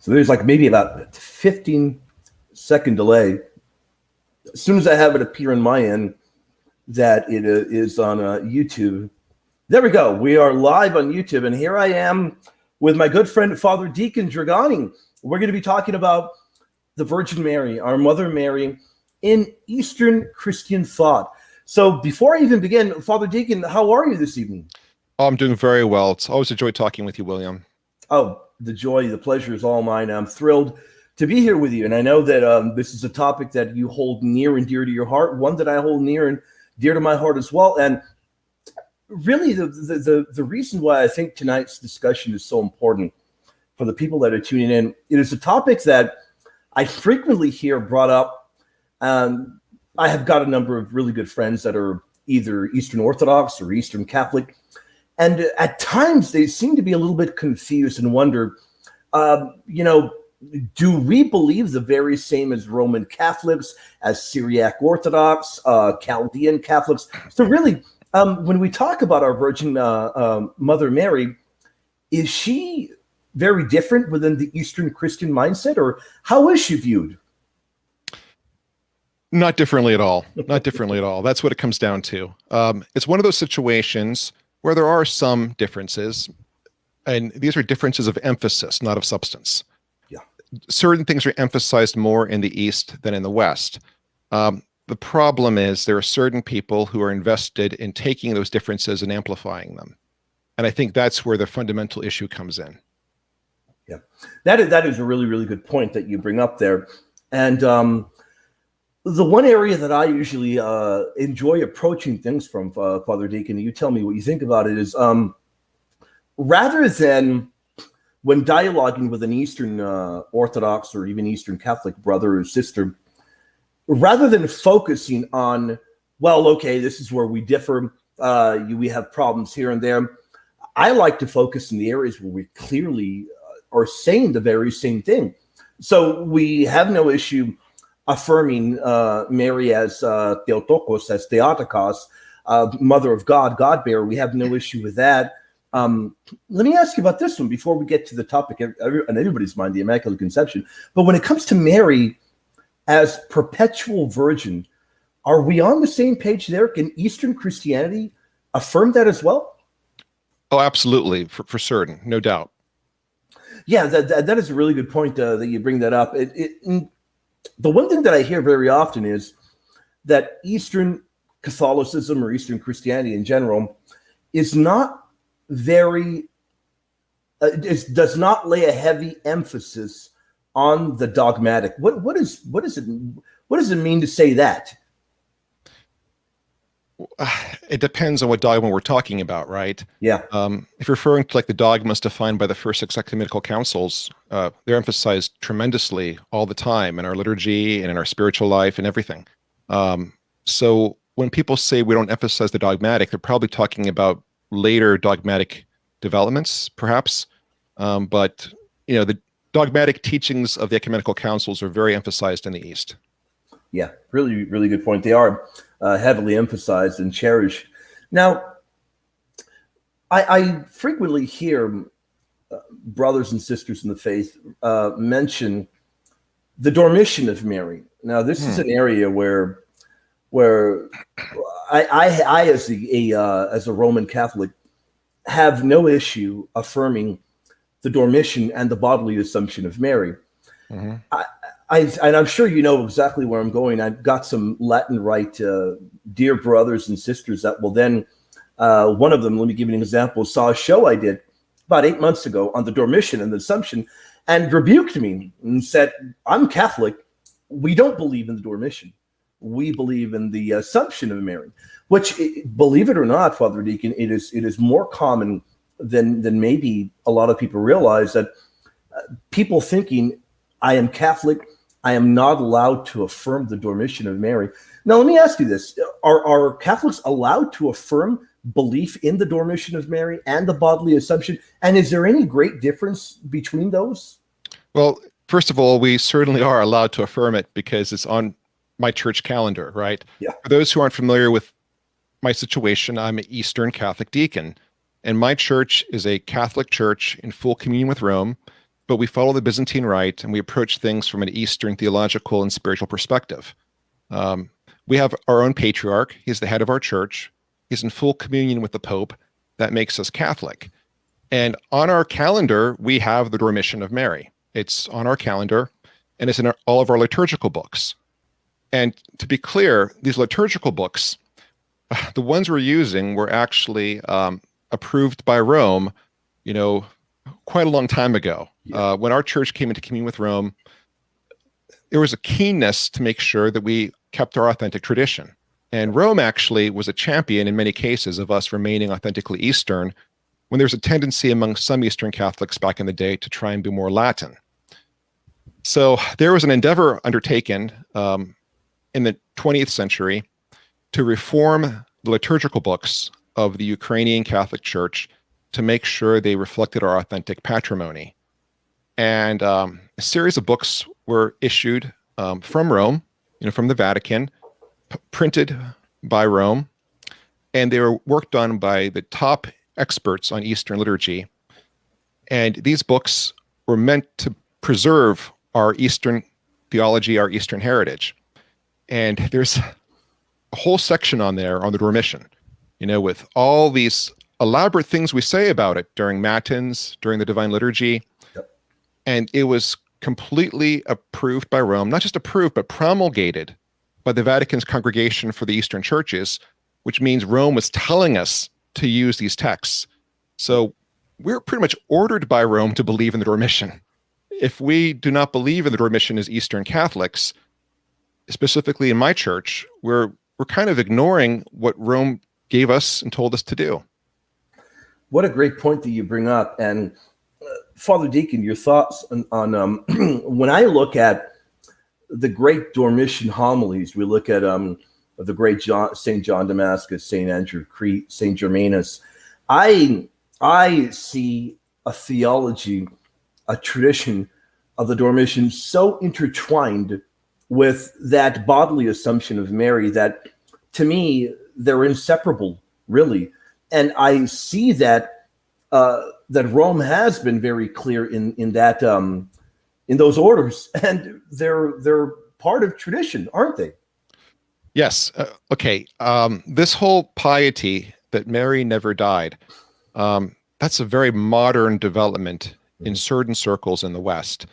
So there's like maybe about a 15-second delay. As soon as I have it appear on my end that it is on YouTube, there we go. We are live on YouTube, and here I am with my good friend, Father Deacon Dragani. We're going to be talking about the Virgin Mary, our Mother Mary, in Eastern Christian thought. So before I even begin, Father Deacon, how are you this evening? Oh, I'm doing very well. It's always a joy talking with you, William. Oh, the joy, the pleasure is all mine. I'm thrilled to be here with you. And I know that this is a topic that you hold near and dear to your heart, one that I hold near and dear to my heart as well. And really, the reason why I think tonight's discussion is so important for the people that are tuning in, it is a topic that I frequently hear brought up. I have got a number of really good friends that are either Eastern Orthodox or Eastern Catholic. And at times they seem to be a little bit confused and wonder, do we believe the very same as Roman Catholics, as Syriac Orthodox, Chaldean Catholics? So really, when we talk about our Virgin Mother Mary, is she very different within the Eastern Christian mindset, or how is she viewed? Not differently at all. Not differently at all. That's what it comes down to. It's one of those situations where there are some differences, and these are differences of emphasis, not of substance. Yeah. Certain things are emphasized more in the East than in the West. The problem is there are certain people who are invested in taking those differences and amplifying them. And I think that's where the fundamental issue comes in. Yeah, that is a really, really good point that you bring up there. And the one area that I usually enjoy approaching things from, Father Deacon, and you tell me what you think about it, is rather than when dialoguing with an Eastern Orthodox or even Eastern Catholic brother or sister, rather than focusing on, well, okay, this is where we differ, we have problems here and there, I like to focus in the areas where we clearly are saying the very same thing. So we have no issue affirming Mary as Theotokos, as Theotokos, Mother of God, God-bearer. We have no issue with that. Let me ask you about this one before we get to the topic on everybody's mind, the Immaculate Conception. But when it comes to Mary as perpetual virgin, are we on the same page there? Can Eastern Christianity affirm that as well? Oh, absolutely, for certain, no doubt. Yeah, that is a really good point that you bring that up. The one thing that I hear very often is that Eastern Catholicism or Eastern Christianity in general is not does not lay a heavy emphasis on the dogmatic. What does it mean to say that? It depends on what dogma we're talking about, right? Yeah. If you're referring to like the dogmas defined by the first six ecumenical councils, they're emphasized tremendously all the time in our liturgy and in our spiritual life and everything. So when people say we don't emphasize the dogmatic, they're probably talking about later dogmatic developments, perhaps. But the dogmatic teachings of the ecumenical councils are very emphasized in the East. Yeah, really, really good point. They are heavily emphasized and cherished. Now, I frequently hear brothers and sisters in the faith mention the Dormition of Mary. Now, this is an area where I as a Roman Catholic have no issue affirming the Dormition and the bodily Assumption of Mary. Mm-hmm. And I'm sure you know exactly where I'm going. I've got some Latin Rite dear brothers and sisters that will then, one of them, let me give you an example, saw a show I did about 8 months ago on the Dormition and the Assumption and rebuked me and said, I'm Catholic. We don't believe in the Dormition. We believe in the Assumption of Mary, which, believe it or not, Father Deacon, it is more common than maybe a lot of people realize, that people thinking, I am Catholic, I am not allowed to affirm the Dormition of Mary. Now, let me ask you this. Are Catholics allowed to affirm belief in the Dormition of Mary and the bodily Assumption? And is there any great difference between those? Well, first of all, we certainly are allowed to affirm it because it's on my church calendar, right? Yeah. For those who aren't familiar with my situation, I'm an Eastern Catholic deacon, and my church is a Catholic church in full communion with Rome. but we follow the Byzantine Rite and we approach things from an Eastern theological and spiritual perspective. We have our own patriarch. He's the head of our church. He's in full communion with the Pope. That makes us Catholic. And on our calendar, we have the Dormition of Mary. It's on our calendar, and it's in all of our liturgical books. And to be clear, these liturgical books, the ones we're using were actually approved by Rome, quite a long time ago. Yeah. When our church came into communion with Rome, there was a keenness to make sure that we kept our authentic tradition. And Rome actually was a champion in many cases of us remaining authentically Eastern, when there's a tendency among some Eastern Catholics back in the day to try and be more Latin. So there was an endeavor undertaken in the 20th century to reform the liturgical books of the Ukrainian Catholic Church to make sure they reflected our authentic patrimony. And a series of books were issued from Rome, from the Vatican, printed by Rome, and they were worked on by the top experts on Eastern liturgy. And these books were meant to preserve our Eastern theology, our Eastern heritage. And there's a whole section on there on the Dormition, with all these elaborate things we say about it during Matins, during the Divine Liturgy. Yep. And it was completely approved by Rome, not just approved, but promulgated by the Vatican's Congregation for the Eastern Churches, which means Rome was telling us to use these texts. So we're pretty much ordered by Rome to believe in the Dormition. If we do not believe in the Dormition as Eastern Catholics, specifically in my church, we're kind of ignoring what Rome gave us and told us to do. What a great point that you bring up. And Father Deacon, your thoughts on when I look at the great Dormition homilies, we look at the great St. John Damascus, St. Andrew Crete, St. Germanus, I see a theology, a tradition of the Dormition so intertwined with that bodily assumption of Mary that, to me, they're inseparable, really. And I see that that Rome has been very clear in that in those orders, and they're part of tradition, aren't they? Yes. Okay. This whole piety that Mary never died, that's a very modern development in certain circles in the West.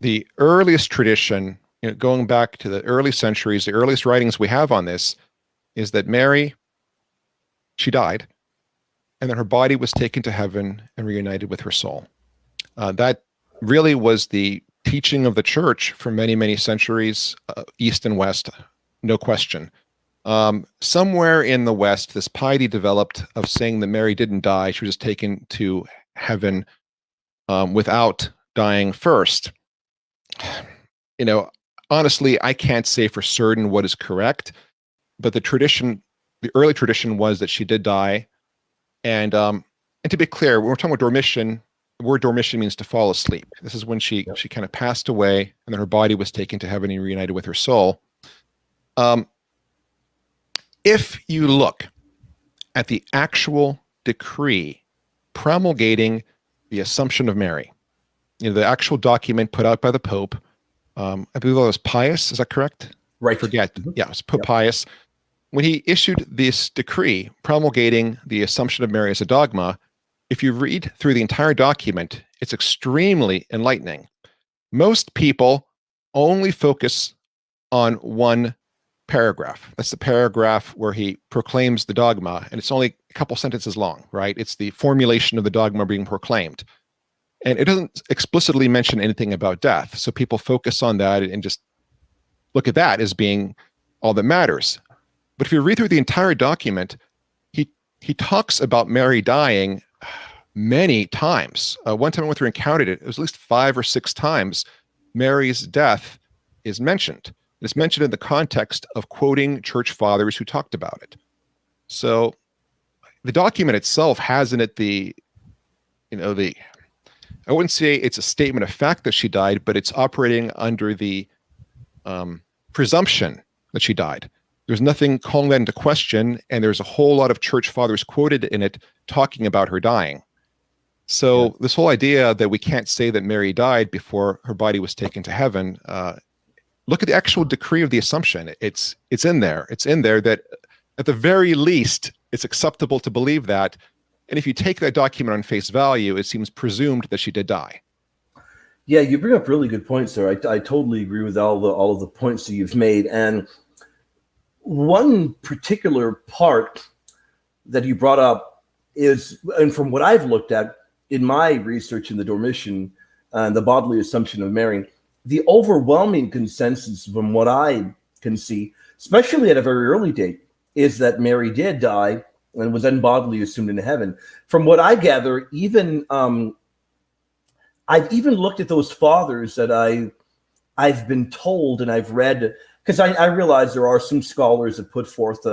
The earliest tradition, going back to the early centuries, the earliest writings we have on this is that Mary, she died, and then her body was taken to heaven and reunited with her soul. That really was the teaching of the church for many, many centuries, East and West, no question. Somewhere in the West, this piety developed of saying that Mary didn't die. She was just taken to heaven without dying first. Honestly, I can't say for certain what is correct, but the early tradition was that she did die. And to be clear, when we're talking about Dormition, the word Dormition means to fall asleep. This is when she kind of passed away, and then her body was taken to heaven and reunited with her soul. If you look at the actual decree promulgating the Assumption of Mary, the actual document put out by the Pope, I believe that was Pius, is that correct? Right. I forget. Yeah, it was Pope Pius. When he issued this decree promulgating the Assumption of Mary as a dogma, if you read through the entire document, it's extremely enlightening. Most people only focus on one paragraph. That's the paragraph where he proclaims the dogma, and it's only a couple sentences long, right? It's the formulation of the dogma being proclaimed. And it doesn't explicitly mention anything about death. So people focus on that and just look at that as being all that matters. But if you read through the entire document, he talks about Mary dying many times. One time I went through and counted it. It was at least 5 or 6 times Mary's death is mentioned. It's mentioned in the context of quoting church fathers who talked about it. So the document itself has in it I wouldn't say it's a statement of fact that she died, but it's operating under the presumption that she died. There's nothing calling that into question, and there's a whole lot of church fathers quoted in it talking about her dying. So this whole idea that we can't say that Mary died before her body was taken to heaven, look at the actual decree of the Assumption. It's in there. It's in there that at the very least, it's acceptable to believe that. And if you take that document on face value, it seems presumed that she did die. Yeah, you bring up really good points there. I totally agree with all of the points that you've made. And one particular part that you brought up is, and from what I've looked at in my research in the Dormition and the bodily Assumption of Mary, the overwhelming consensus from what I can see, especially at a very early date, is that Mary did die and was then bodily assumed into heaven. From what I gather, even I've even looked at those fathers that I've been told and I've read, because I realize there are some scholars that put forth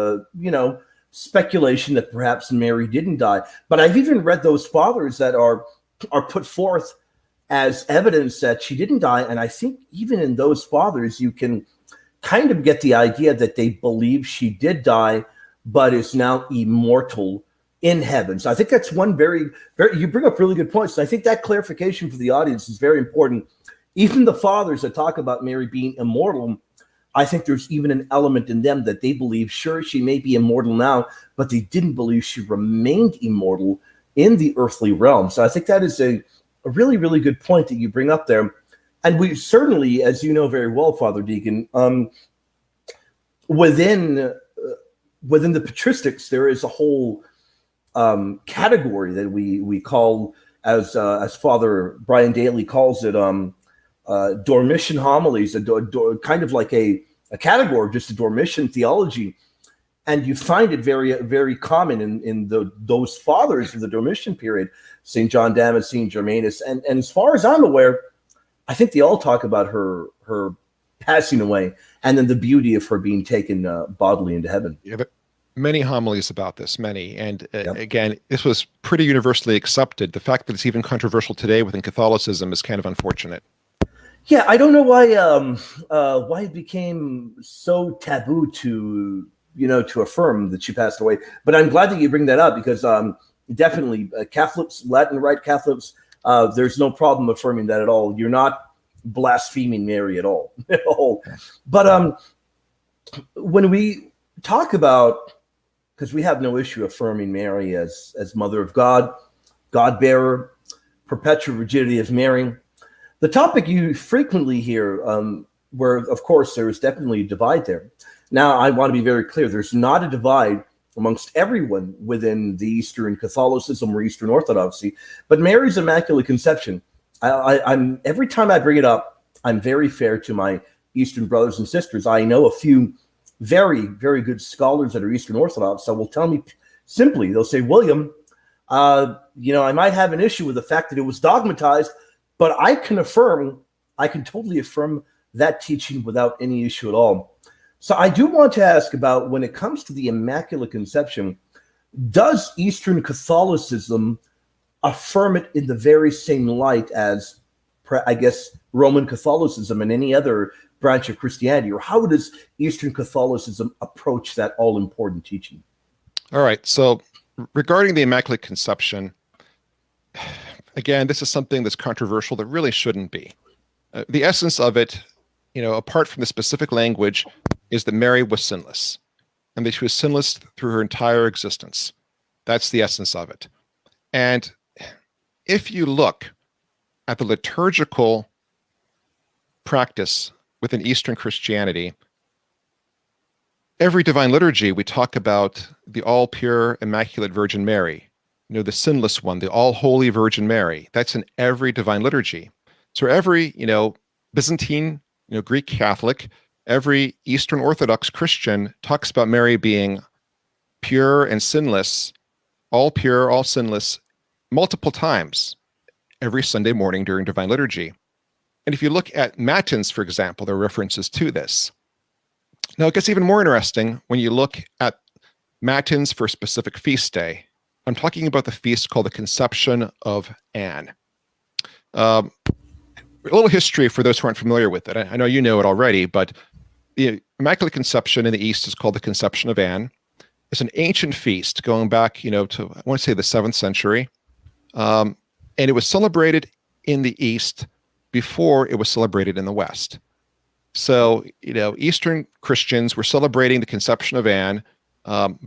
speculation that perhaps Mary didn't die. But I've even read those fathers that are put forth as evidence that she didn't die. And I think even in those fathers, you can kind of get the idea that they believe she did die, but is now immortal in heaven. So I think that's one very, you bring up really good points. So I think that clarification for the audience is very important. Even the fathers that talk about Mary being immortal, I think there's even an element in them that they believe, sure, she may be immortal now, but they didn't believe she remained immortal in the earthly realm. So I think that is a really, really good point that you bring up there. And we certainly, as you know very well, Father Deacon, within the patristics, there is a whole category that we call, as Father Brian Daly calls it, Dormition homilies, kind of like a category, just a Dormition theology. And you find it very, very common in those fathers of the Dormition period, St. John Damascene, Germanus. And as far as I'm aware, I think they all talk about her passing away and then the beauty of her being taken bodily into heaven. Yeah, but many homilies about this, many. And again, this was pretty universally accepted. The fact that it's even controversial today within Catholicism is kind of unfortunate. Yeah, I don't know why it became so taboo to affirm that she passed away. But I'm glad that you bring that up, because definitely Catholics, Latin Rite Catholics, there's no problem affirming that at all. You're not blaspheming Mary at all. But when we talk about, because we have no issue affirming Mary as Mother of God, God-bearer, perpetual virginity of Mary, the topic you frequently hear, where, of course, there is definitely a divide there. Now, I want to be very clear. There's not a divide amongst everyone within the Eastern Catholicism or Eastern Orthodoxy, but Mary's Immaculate Conception, I'm every time I bring it up, I'm very fair to my Eastern brothers and sisters. I know a few very, very good scholars that are Eastern Orthodox that will tell me simply, they'll say, William, I might have an issue with the fact that it was dogmatized, but I can totally affirm that teaching without any issue at all. So I do want to ask about, when it comes to the Immaculate Conception, does Eastern Catholicism affirm it in the very same light as, I guess, Roman Catholicism and any other branch of Christianity? Or how does Eastern Catholicism approach that all-important teaching? All right. So regarding the Immaculate Conception, again, this is something that's controversial that really shouldn't be. The essence of it, apart from the specific language, is that Mary was sinless, and that she was sinless through her entire existence. That's the essence of it. And if you look at the liturgical practice within Eastern Christianity, every divine liturgy, we talk about the all-pure, immaculate Virgin Mary, the sinless one, the all-holy Virgin Mary. That's in every divine liturgy. So every, Byzantine, Greek Catholic, every Eastern Orthodox Christian talks about Mary being pure and sinless, all pure, all sinless, multiple times every Sunday morning during divine liturgy. And if you look at Matins, for example, there are references to this. Now, it gets even more interesting when you look at Matins for a specific feast day. I'm talking about the feast called the Conception of Anne. A little history for those who aren't familiar with it. I know you know it already, but the Immaculate Conception in the East is called the Conception of Anne. It's an ancient feast going back, to, I want to say, the 7th century. And it was celebrated in the East before it was celebrated in the West. So, Eastern Christians were celebrating the conception of Anne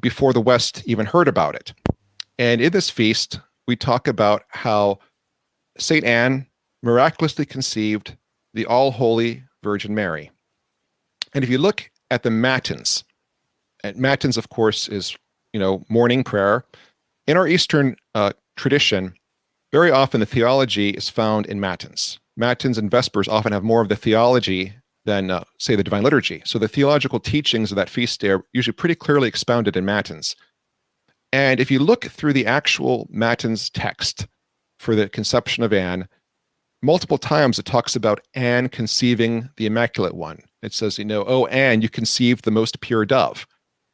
before the West even heard about it. And in this feast, we talk about how St. Anne miraculously conceived the all-holy Virgin Mary. And if you look at the Matins, and Matins, of course, is, morning prayer. In our Eastern tradition, very often the theology is found in Matins. Matins and Vespers often have more of the theology than, say, the Divine Liturgy. So the theological teachings of that feast day are usually pretty clearly expounded in Matins. And if you look through the actual Matins text for the conception of Anne, multiple times it talks about Anne conceiving the Immaculate One. It says, "Oh, Anne, you conceived the most pure dove."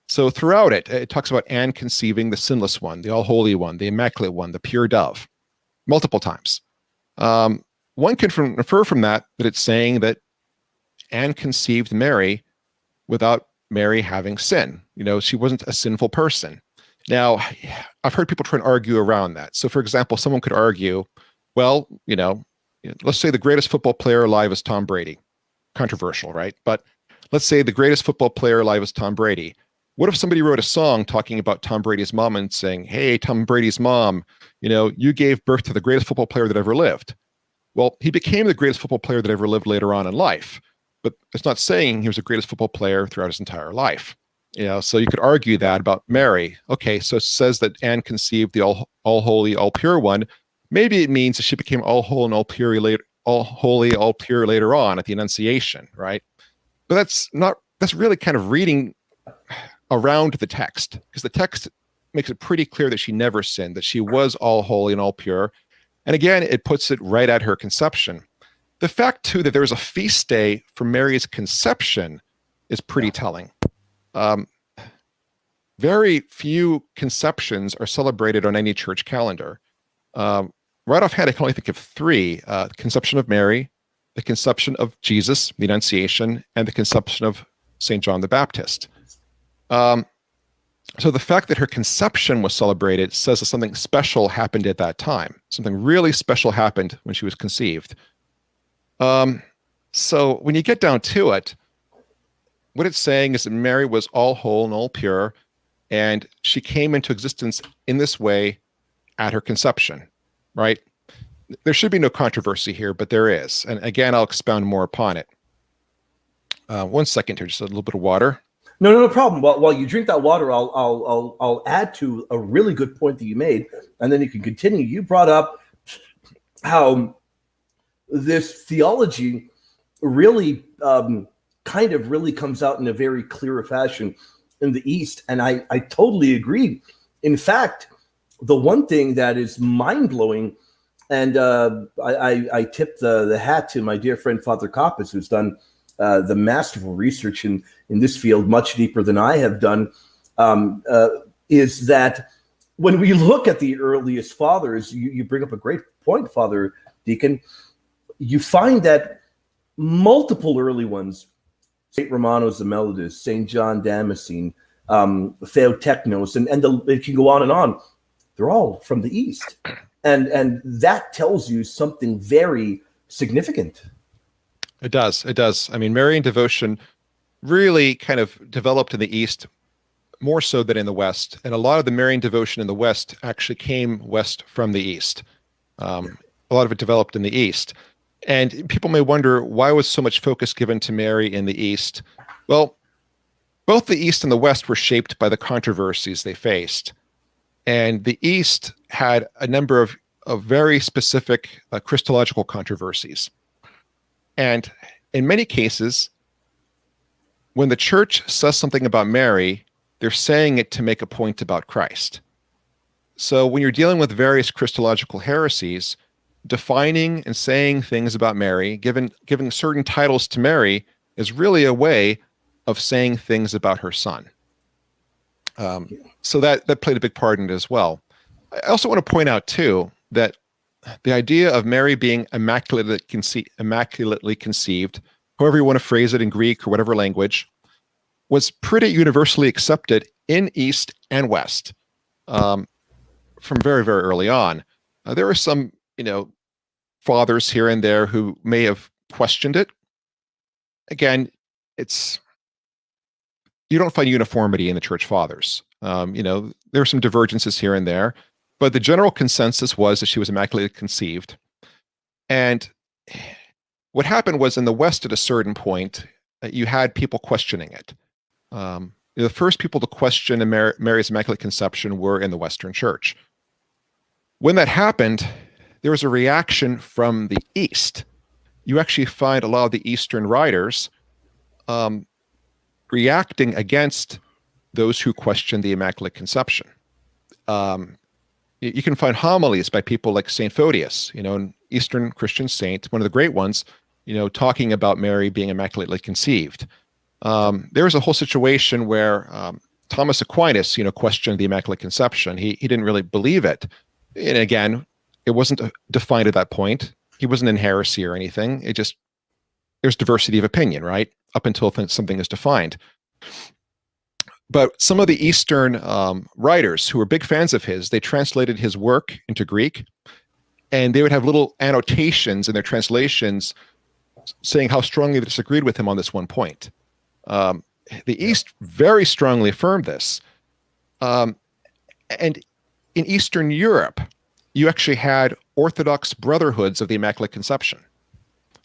So throughout it, it talks about Anne conceiving the sinless one, the all-holy one, the Immaculate One, the pure dove, multiple times. One can infer from that it's saying that Anne conceived Mary without Mary having sin. She wasn't a sinful person. Now, I've heard people try and argue around that. So, for example, someone could argue, well, let's say the greatest football player alive is Tom Brady. Controversial, right? But let's say the greatest football player alive is Tom Brady. What if somebody wrote a song talking about Tom Brady's mom and saying, "Hey, Tom Brady's mom, you gave birth to the greatest football player that ever lived." Well, he became the greatest football player that ever lived later on in life, but it's not saying he was the greatest football player throughout his entire life. So you could argue that about Mary. Okay, so it says that Anne conceived the all-holy, all-pure one. Maybe it means that she became all whole and all pure later, all holy, all pure later on at the Annunciation, right? But that's really kind of reading around the text, because the text makes it pretty clear that she never sinned, that she was all holy and all pure. And again, it puts it right at her conception. The fact, too, that there's a feast day for Mary's conception is pretty telling. Very few conceptions are celebrated on any church calendar. Right offhand, I can only think of three: the conception of Mary, the conception of Jesus, the Annunciation, and the conception of St. John the Baptist. So the fact that her conception was celebrated says that something special happened at that time. Something really special happened when she was conceived. So when you get down to it, what it's saying is that Mary was all whole and all pure, and she came into existence in this way at her conception, right? There should be no controversy here, but there is. And again, I'll expound more upon it. 1 second here, just a little bit of water. No problem. While you drink that water, I'll add to a really good point that you made, and then you can continue. You brought up how this theology really kind of really comes out in a very clear fashion in the East, and I totally agree. In fact, the one thing that is mind-blowing, and I tip the hat to my dear friend Father Kappas, who's done the masterful research in this field much deeper than I have done, is that when we look at the earliest fathers, you bring up a great point, Father Deacon. You find that multiple early ones, St. Romanos the Melodist, St. John Damascene, Theotechnos, and it can go on and on. They're all from the East. And that tells you something very significant. It does. It does. I mean, Marian devotion really kind of developed in the East more so than in the West. And a lot of the Marian devotion in the West actually came west from the East. A lot of it developed in the East. And people may wonder, why was so much focus given to Mary in the East? Well, both the East and the West were shaped by the controversies they faced. And the East had a number of very specific Christological controversies. And in many cases, when the church says something about Mary, they're saying it to make a point about Christ. So when you're dealing with various Christological heresies, defining and saying things about Mary, giving certain titles to Mary, is really a way of saying things about her son. So that played a big part in it as well. I also want to point out, too, that the idea of Mary being immaculately conceived, however you want to phrase it in Greek or whatever language, was pretty universally accepted in East and West from very, very early on. There were some fathers here and there who may have questioned it. Again, you don't find uniformity in the church fathers. There are some divergences here and there, but the general consensus was that she was immaculately conceived. And what happened was, in the West at a certain point, you had people questioning it. The first people to question Mary's Immaculate Conception were in the Western Church. When that happened, there was a reaction from the East. You actually find a lot of the Eastern writers reacting against those who question the Immaculate Conception. You can find homilies by people like St. Photius, an Eastern Christian saint, one of the great ones, talking about Mary being immaculately conceived. There was a whole situation where Thomas Aquinas, questioned the Immaculate Conception. He didn't really believe it. And again, it wasn't defined at that point. He wasn't in heresy or anything. There's diversity of opinion, right? Up until something is defined. But some of the Eastern writers who were big fans of his, they translated his work into Greek, and they would have little annotations in their translations saying how strongly they disagreed with him on this one point. The East very strongly affirmed this. And in Eastern Europe, you actually had Orthodox brotherhoods of the Immaculate Conception.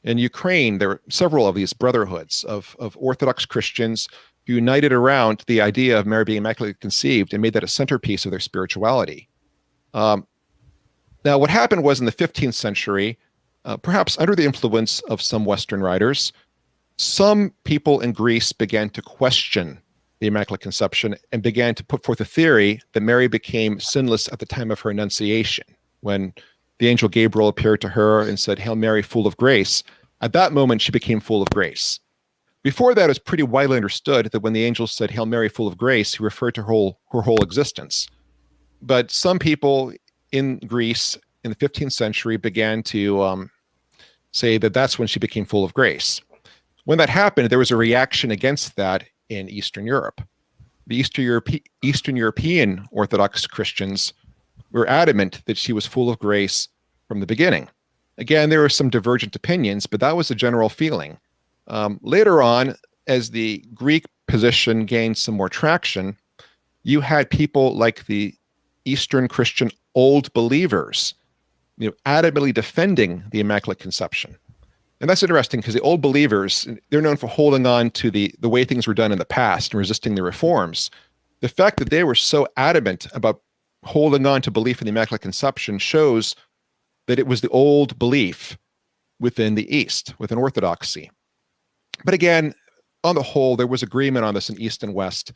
In Ukraine, there were several of these brotherhoods of Orthodox Christians who united around the idea of Mary being immaculately conceived and made that a centerpiece of their spirituality. Now, what happened was, in the 15th century, perhaps under the influence of some Western writers, some people in Greece began to question the Immaculate Conception and began to put forth a theory that Mary became sinless at the time of her Annunciation, when the angel Gabriel appeared to her and said, "Hail Mary, full of grace." At that moment, she became full of grace. Before that, it was pretty widely understood that when the angel said, "Hail Mary, full of grace," he referred to her whole existence. But some people in Greece in the 15th century began to say that that's when she became full of grace. When that happened, there was a reaction against that in Eastern Europe. The Eastern European Orthodox Christians were adamant that she was full of grace from the beginning. Again, there were some divergent opinions, but that was the general feeling. Later on, as the Greek position gained some more traction, you had people like the Eastern Christian Old Believers, adamantly defending the Immaculate Conception. And that's interesting because the Old Believers, they're known for holding on to the way things were done in the past and resisting the reforms. The fact that they were so adamant about holding on to belief in the Immaculate Conception shows that it was the old belief within the East, within Orthodoxy. But again, on the whole, there was agreement on this in East and West.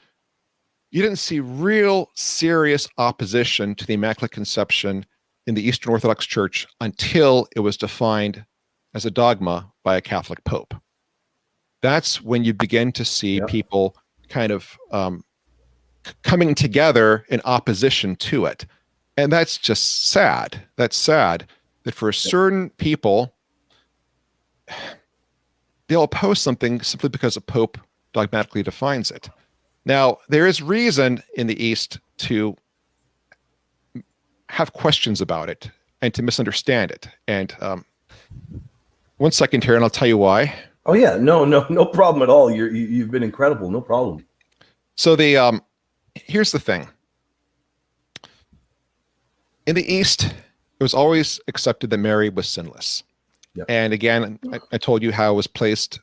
You didn't see real serious opposition to the Immaculate Conception in the Eastern Orthodox Church until it was defined as a dogma by a Catholic Pope. That's when you begin to see people kind of coming together in opposition to it. And that's just sad. That's sad that for certain people, they'll oppose something simply because a Pope dogmatically defines it. Now, there is reason in the East to have questions about it and to misunderstand it. And one second here, and I'll tell you why. Oh yeah, no problem at all. You've been incredible. No problem. So here's the thing. In the East, it was always accepted that Mary was sinless. Yep. And again, I told you how it was placed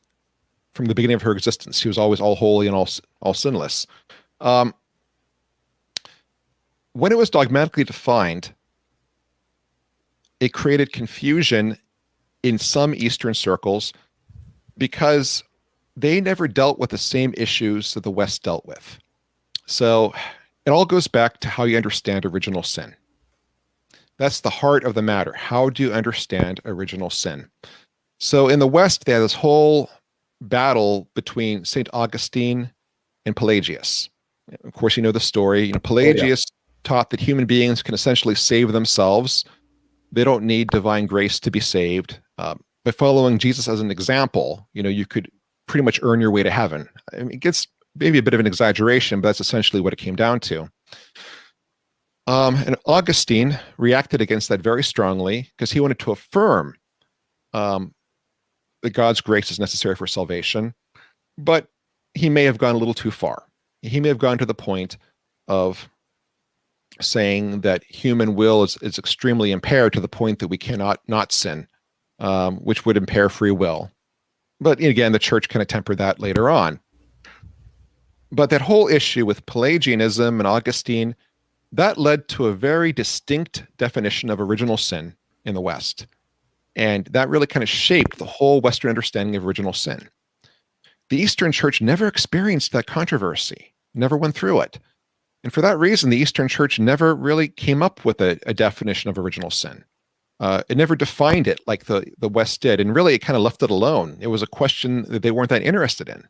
from the beginning of her existence. She was always all holy and all sinless. When it was dogmatically defined, it created confusion in some Eastern circles because they never dealt with the same issues that the West dealt with. So it all goes back to how you understand original sin. That's the heart of the matter. How do you understand original sin? So in the West, they had this whole battle between St. Augustine and Pelagius. Of course, you know the story. Pelagius taught that human beings can essentially save themselves. They don't need divine grace to be saved. By following Jesus as an example, you could pretty much earn your way to heaven. I mean, it gets maybe a bit of an exaggeration, but that's essentially what it came down to. And Augustine reacted against that very strongly because he wanted to affirm that God's grace is necessary for salvation, but he may have gone a little too far. He may have gone to the point of saying that human will is extremely impaired to the point that we cannot not sin, which would impair free will. But again, the church kind of tempered that later on. But that whole issue with Pelagianism and Augustine, that led to a very distinct definition of original sin in the West. And that really kind of shaped the whole Western understanding of original sin. The Eastern Church never experienced that controversy, never went through it. And for that reason, the Eastern Church never really came up with a definition of original sin. It never defined it like the West did. And really, it kind of left it alone. It was a question that they weren't that interested in.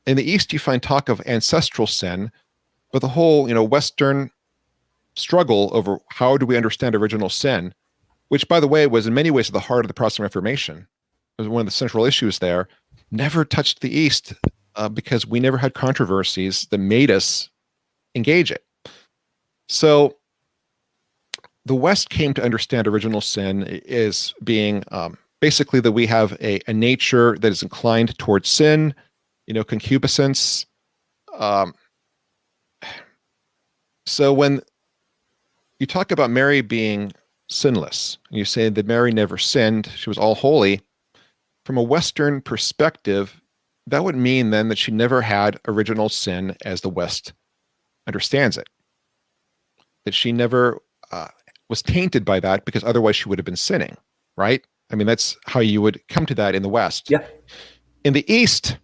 In the East, you find talk of ancestral sin, but the whole, Western struggle over how do we understand original sin, which, by the way, was in many ways at the heart of the Protestant Reformation, was one of the central issues there, never touched the East because we never had controversies that made us engage it. So the West came to understand original sin as being basically that we have a nature that is inclined towards sin, concupiscence. So when you talk about Mary being sinless, and you say that Mary never sinned, she was all holy, from a Western perspective, that would mean then that she never had original sin as the West understands it. That she never was tainted by that because otherwise she would have been sinning, right? I mean, that's how you would come to that in the West. Yeah. In the East,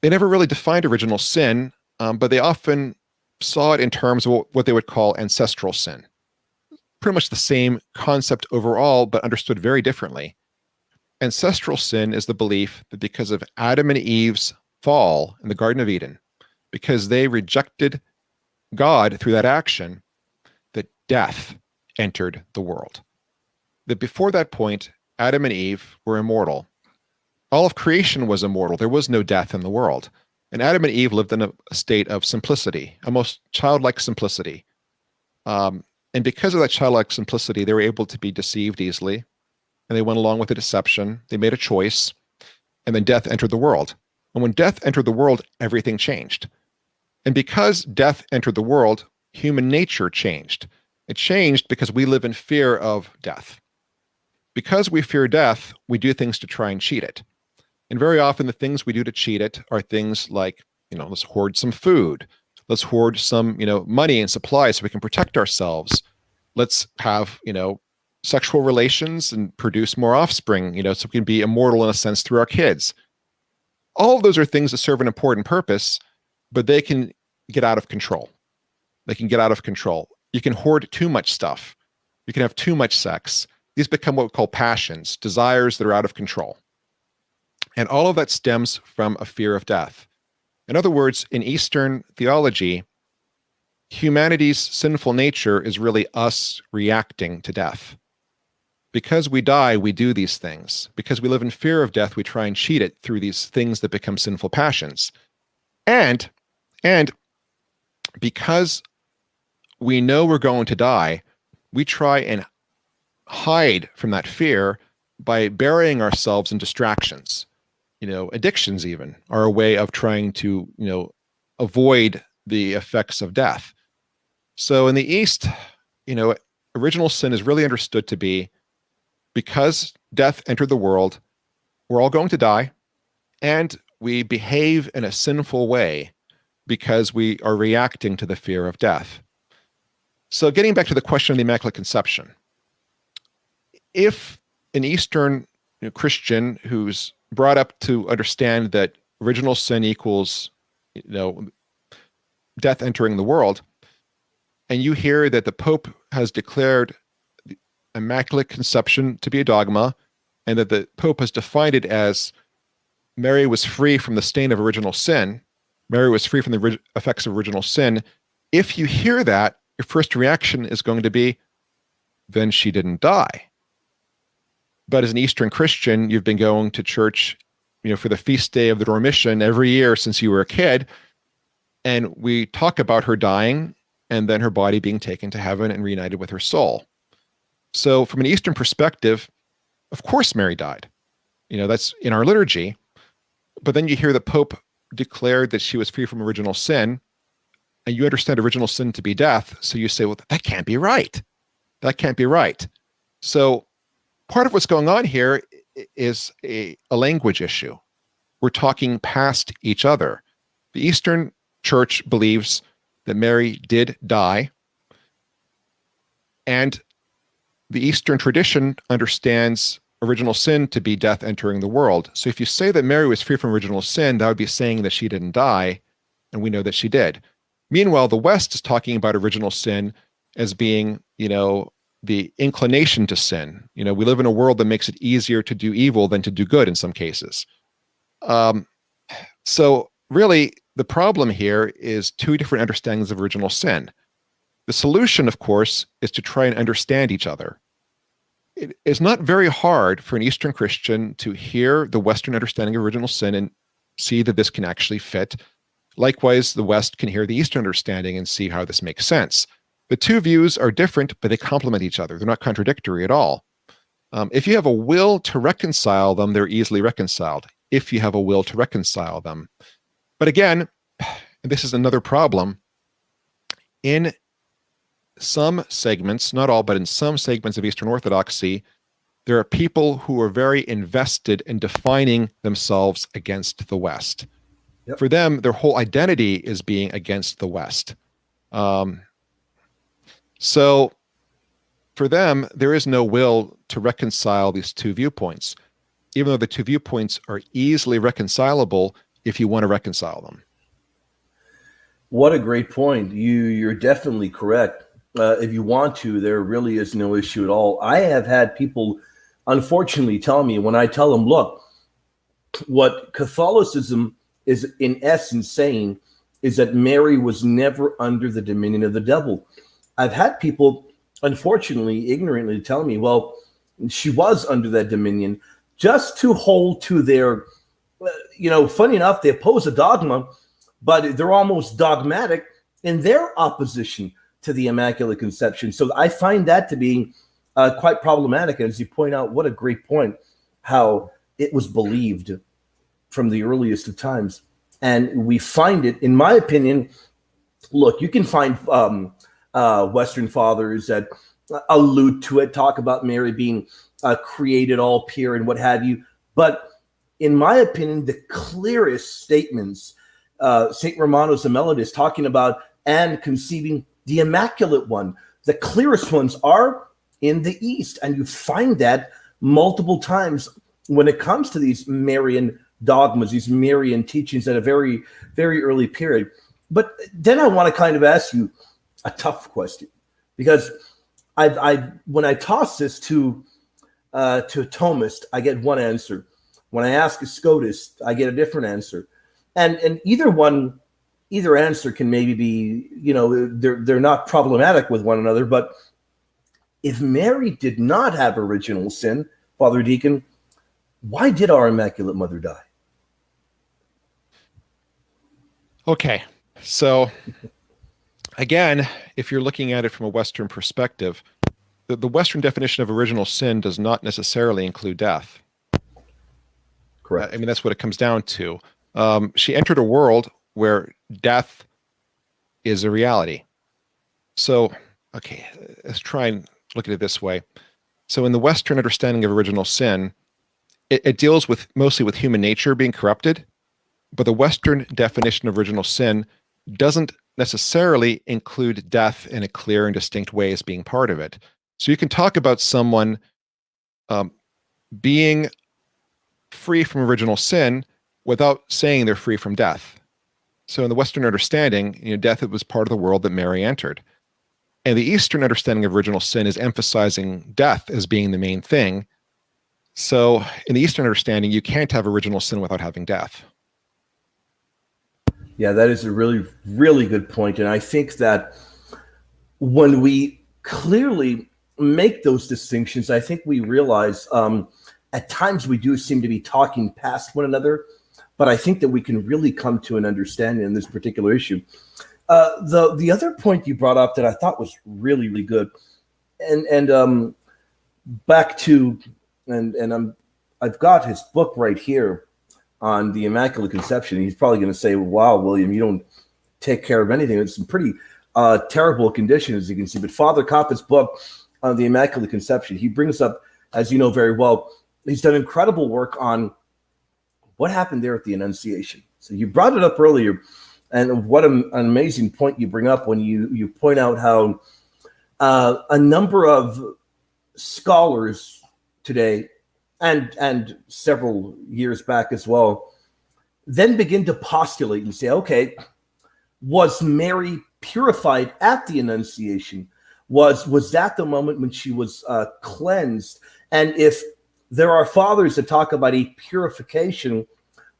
they never really defined original sin, but they often saw it in terms of what they would call ancestral sin. Pretty much the same concept overall, but understood very differently. Ancestral sin is the belief that because of Adam and Eve's fall in the Garden of Eden, because they rejected God through that action, that death entered the world. That before that point, Adam and Eve were immortal. All of creation was immortal. There was no death in the world. And Adam and Eve lived in a state of simplicity, a most childlike simplicity. And because of that childlike simplicity, they were able to be deceived easily. And they went along with the deception. They made a choice. And then death entered the world. And when death entered the world, everything changed. And because death entered the world, human nature changed. It changed because we live in fear of death. Because we fear death, we do things to try and cheat it. And very often the things we do to cheat it are things like, let's hoard some food. Let's hoard some, money and supplies so we can protect ourselves. Let's have, sexual relations and produce more offspring, so we can be immortal in a sense through our kids. All of those are things that serve an important purpose, but they can get out of control. They can get out of control. You can hoard too much stuff. You can have too much sex. These become what we call passions, desires that are out of control. And all of that stems from a fear of death. In other words, in Eastern theology, humanity's sinful nature is really us reacting to death. Because we die, we do these things. Because we live in fear of death, we try and cheat it through these things that become sinful passions. And because we know we're going to die, we try and hide from that fear by burying ourselves in distractions. Addictions even are a way of trying to, avoid the effects of death. So in the East, original sin is really understood to be because death entered the world, we're all going to die, and we behave in a sinful way because we are reacting to the fear of death. So getting back to the question of the Immaculate Conception, if an Eastern Christian who's brought up to understand that original sin equals, death entering the world, and you hear that the Pope has declared the Immaculate Conception to be a dogma, and that the Pope has defined it as Mary was free from the stain of original sin, Mary was free from the effects of original sin, if you hear that, your first reaction is going to be, then she didn't die. But as an Eastern Christian, you've been going to church, for the feast day of the Dormition every year since you were a kid. And we talk about her dying and then her body being taken to heaven and reunited with her soul. So from an Eastern perspective, of course Mary died. That's in our liturgy. But then you hear the Pope declared that she was free from original sin, and you understand original sin to be death. So you say, well, that can't be right. That can't be right. So part of what's going on here is a language issue. We're talking past each other. The Eastern Church believes that Mary did die, and the Eastern tradition understands original sin to be death entering the world. So if you say that Mary was free from original sin, that would be saying that she didn't die, and we know that she did. Meanwhile, the West is talking about original sin as being, the inclination to sin. We live in a world that makes it easier to do evil than to do good in some cases. So really, the problem here is two different understandings of original sin. The solution, of course, is to try and understand each other. It is not very hard for an Eastern Christian to hear the Western understanding of original sin and see that this can actually fit. Likewise, the West can hear the Eastern understanding and see how this makes sense. The two views are different, but they complement each other. They're not contradictory at all. If you have a will to reconcile them, they're easily reconciled, if you have a will to reconcile them. But again, and this is another problem, in some segments, not all, but in some segments of Eastern Orthodoxy, there are people who are very invested in defining themselves against the West. Yep. For them, their whole identity is being against the West. So for them, there is no will to reconcile these two viewpoints, even though the two viewpoints are easily reconcilable if you want to reconcile them. What a great point. You're definitely correct. If you want to, there really is no issue at all. I have had people, unfortunately, tell me when I tell them, look, what Catholicism is in essence saying is that Mary was never under the dominion of the devil. I've had people, unfortunately, ignorantly tell me, well, she was under that dominion, just to hold to their, funny enough, they oppose a dogma, but they're almost dogmatic in their opposition to the Immaculate Conception. So I find that to be quite problematic. And as you point out, what a great point, how it was believed from the earliest of times. And we find it, in my opinion, look, you can find Western fathers that allude to it, talk about Mary being created all pure and what have you. But in my opinion, the clearest statements, St. Romanos the Melodist talking about and conceiving the Immaculate One, the clearest ones are in the East. And you find that multiple times when it comes to these Marian dogmas, these Marian teachings at a very, very early period. But then I want to kind of ask you a tough question, because when I toss this to a Thomist, I get one answer. When I ask a Scotist, I get a different answer. And either answer can maybe be, they're not problematic with one another. But if Mary did not have original sin, Father Deacon, why did our Immaculate Mother die? Okay, so again, if you're looking at it from a Western perspective, the Western definition of original sin does not necessarily include death. Correct. I mean, that's what it comes down to. She entered a world where death is a reality. So, okay, let's try and look at it this way. So in the Western understanding of original sin, it deals mostly with human nature being corrupted, but the Western definition of original sin doesn't necessarily include death in a clear and distinct way as being part of it. So you can talk about someone being free from original sin without saying they're free from death. So in the Western understanding, death was part of the world that Mary entered. And the Eastern understanding of original sin is emphasizing death as being the main thing. So in the Eastern understanding, you can't have original sin without having death. Yeah, that is a really, really good point. And I think that when we clearly make those distinctions, I think we realize at times we do seem to be talking past one another, but I think that we can really come to an understanding in this particular issue. The other point you brought up that I thought was really, really good, and back to I've got his book right here on the Immaculate Conception. He's probably going to say, "Wow, William, you don't take care of anything." It's some pretty terrible condition, as you can see. But Father Koppa's book on the Immaculate Conception, he brings up, as you know very well, he's done incredible work on what happened there at the Annunciation. So you brought it up earlier, and what an amazing point you bring up when you point out how a number of scholars today, and several years back as well, then begin to postulate and say, okay, was Mary purified at the Annunciation? Was that the moment when she was cleansed? And if there are fathers that talk about a purification,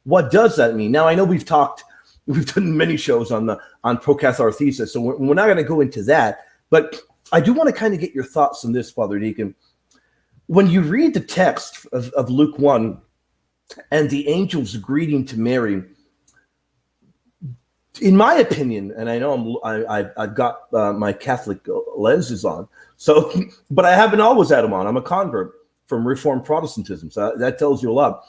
what does that mean? Now, I know we've done many shows on Procatharthesis, so we're not going to go into that, but I do want to kind of get your thoughts on this, Father Deacon. When you read the text of Luke 1 and the angel's greeting to Mary, in my opinion, and I know I've got my Catholic lenses on, so, but I haven't always had them on. I'm a convert from Reformed Protestantism, so that tells you a lot.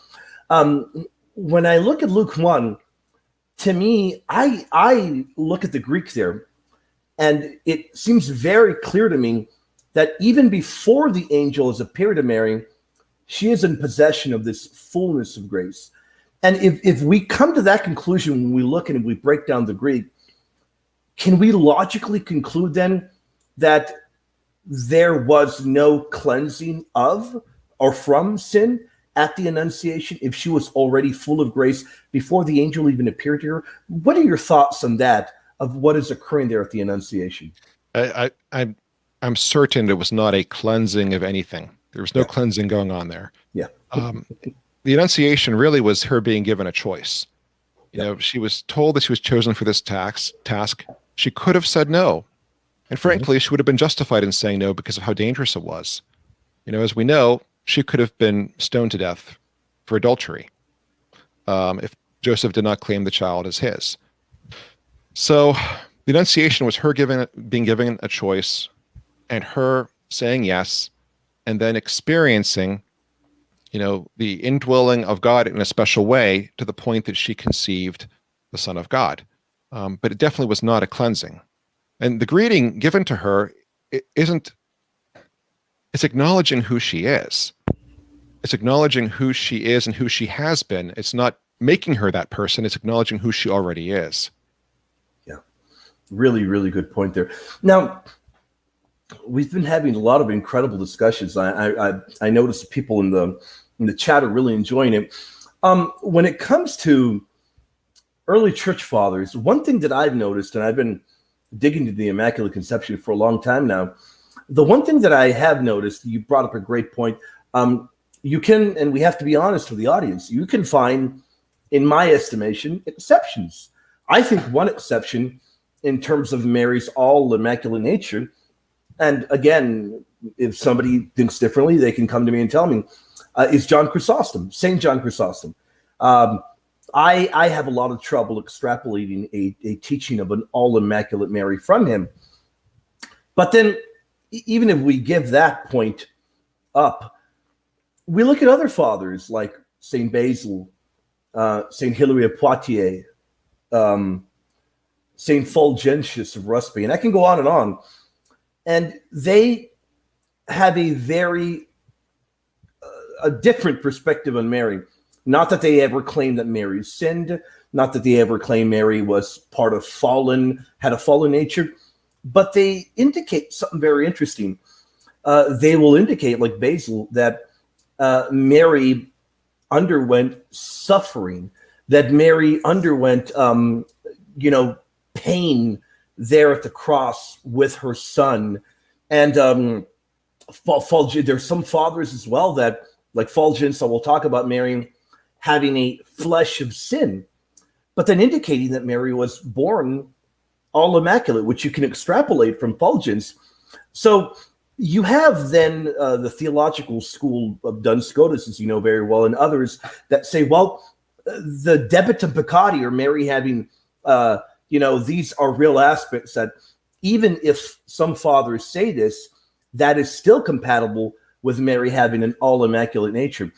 When I look at Luke 1, to me, I look at the Greek there, and it seems very clear to me that even before the angel has appeared to Mary, she is in possession of this fullness of grace. And if we come to that conclusion when we look and we break down the Greek, can we logically conclude then that there was no cleansing of or from sin at the Annunciation if she was already full of grace before the angel even appeared to her? What are your thoughts on that, of what is occurring there at the Annunciation? I'm certain it was not a cleansing of anything. There was no cleansing going on there. Yeah. The Annunciation really was her being given a choice. You know, she was told that she was chosen for this task. She could have said no. And frankly, she would have been justified in saying no because of how dangerous it was. You know, as we know, she could have been stoned to death for adultery if Joseph did not claim the child as his. So the Annunciation was her being given a choice, and her saying yes, and then experiencing, you know, the indwelling of God in a special way to the point that she conceived the Son of God. But it definitely was not a cleansing. And the greeting given to her it's acknowledging who she is. It's acknowledging who she is and who she has been. It's not making her that person. It's acknowledging who she already is. Yeah, really, really good point there. Now, we've been having a lot of incredible discussions. I noticed people in the chat are really enjoying it. When it comes to early church fathers, one thing that I've noticed, and I've been digging into the Immaculate Conception for a long time now, the one thing that I have noticed, you brought up a great point. You can, and we have to be honest with the audience, you can find, in my estimation, exceptions. I think one exception in terms of Mary's all immaculate nature, and again, if somebody thinks differently, they can come to me and tell me, is John Chrysostom, St. John Chrysostom. I have a lot of trouble extrapolating a teaching of an all immaculate Mary from him. But then, even if we give that point up, we look at other fathers like St. Basil, St. Hilary of Poitiers, St. Fulgentius of Rusby, and I can go on. And they have a very a different perspective on Mary. Not that they ever claimed that Mary sinned, not that they ever claimed Mary was part of had a fallen nature, but they indicate something very interesting. They will indicate, like Basil, that Mary underwent suffering, that Mary underwent, pain there at the cross with her son. And there's some fathers as well that, like Fulgentius, so we'll talk about Mary having a flesh of sin, but then indicating that Mary was born all immaculate, which you can extrapolate from Fulgentius. So you have then the theological school of Duns Scotus, as you know very well, and others that say, well, the debitum peccati, or Mary having these are real aspects that even if some fathers say this, that is still compatible with Mary having an all immaculate nature.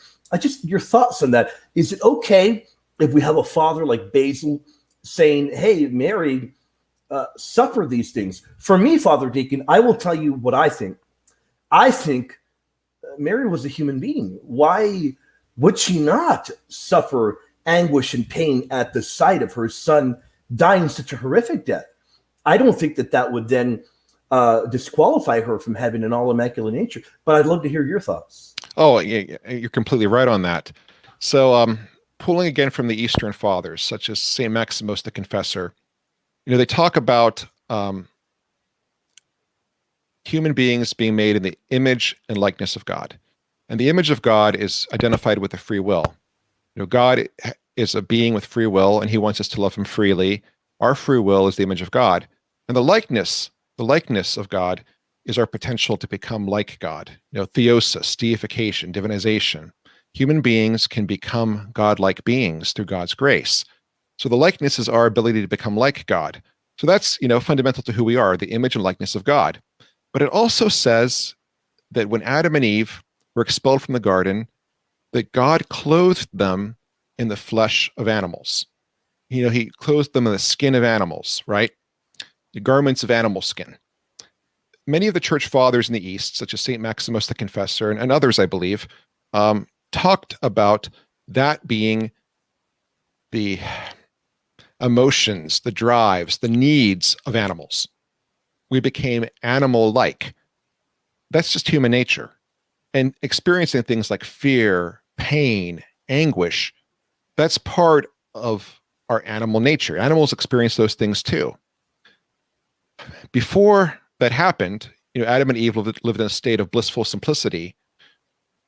Your thoughts on that. Is it okay if we have a father like Basil saying, hey, Mary suffered these things? For me, Father Deacon, I will tell you what I think. I think Mary was a human being. Why would she not suffer anguish and pain at the sight of her son dying such a horrific death? I don't think that would then disqualify her from having an all immaculate nature. But I'd love to hear your thoughts. Oh, yeah, you're completely right on that. So, pulling again from the Eastern Fathers, such as Saint Maximus the Confessor, they talk about human beings being made in the image and likeness of God. And the image of God is identified with the free will. God is a being with free will, and he wants us to love him freely. Our free will is the image of God. And the likeness of God is our potential to become like God. Theosis, deification, divinization. Human beings can become God-like beings through God's grace. So the likeness is our ability to become like God. So that's, fundamental to who we are, the image and likeness of God. But it also says that when Adam and Eve were expelled from the garden, that God clothed them in the flesh of animals. He clothed them in the skin of animals, right? The garments of animal skin. Many of the church fathers in the East, such as Saint Maximus the Confessor and others, I believe, talked about that being the emotions, the drives, the needs of animals. We became animal-like. That's just human nature. And experiencing things like fear, pain, anguish, that's part of our animal nature. Animals experience those things too. Before that happened, Adam and Eve lived in a state of blissful simplicity.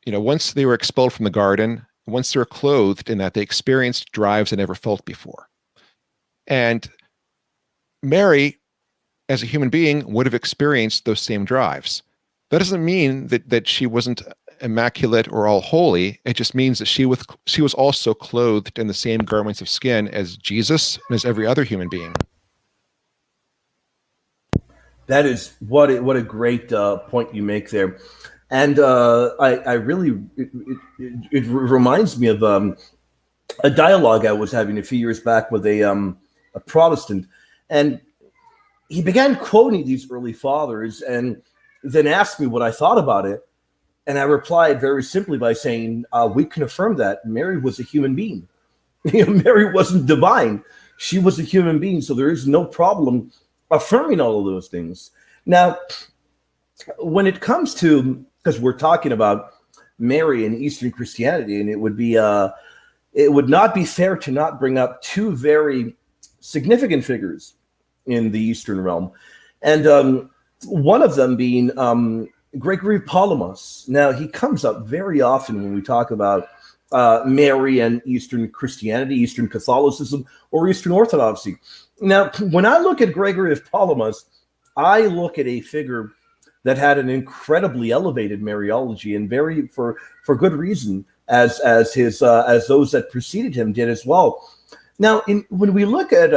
Once they were expelled from the garden, once they were clothed in that, they experienced drives they never felt before. And Mary, as a human being, would have experienced those same drives. That doesn't mean that she wasn't immaculate or all holy. It just means that she was also clothed in the same garments of skin as Jesus and as every other human being. That is what a great point you make there, and I really it reminds me of a dialogue I was having a few years back with a Protestant, and he began quoting these early fathers, and then asked me what I thought about it, and I replied very simply by saying, "We can affirm that Mary was a human being. Mary wasn't divine; she was a human being, so there is no problem affirming all of those things." Now, when it comes to, because we're talking about Mary and Eastern Christianity, and it would not be fair to not bring up two very significant figures in the Eastern realm, and one of them being Gregory of Palamas. Now, he comes up very often when we talk about Mary and Eastern Christianity, Eastern Catholicism, or Eastern Orthodoxy. Now, when I look at Gregory of Palamas, I look at a figure that had an incredibly elevated Mariology, and very for good reason, as those that preceded him did as well. Now, when we look at